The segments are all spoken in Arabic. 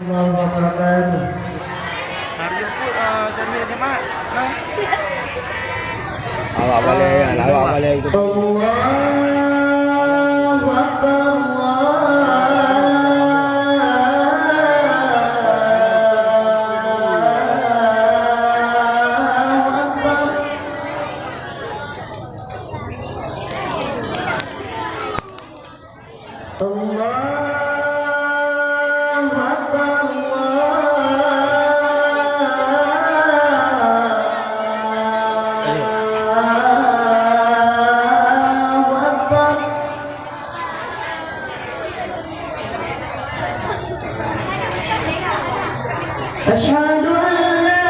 wabarakatuh. Hari itu sambil ni mak. Nah. Awak boleh itu. Allahu Akbar. أشهد أن لا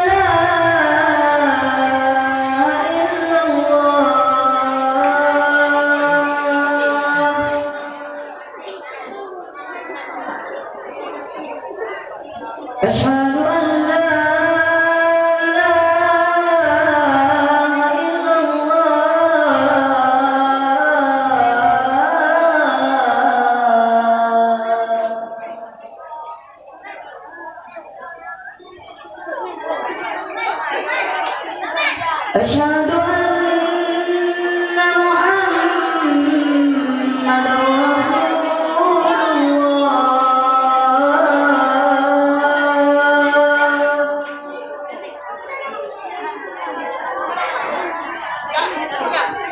إله إلا الله. أشهد أن لا إله إلا الله. أشهد أن محمدًا رسول الله.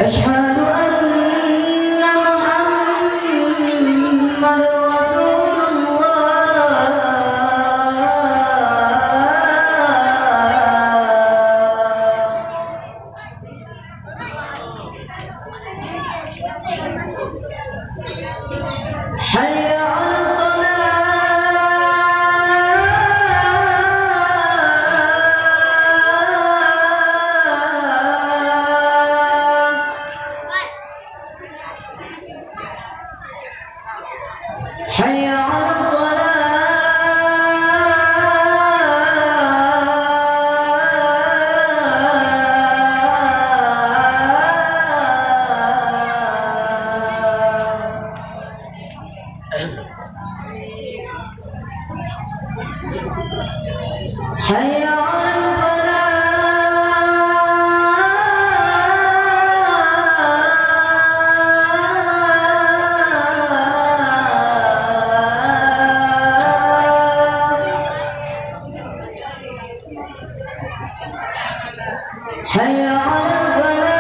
أشهد أن محمدًا رسول الله. حي على الصلاة. حي على الصلاة. حي على الفلاح. حي على الفلاح.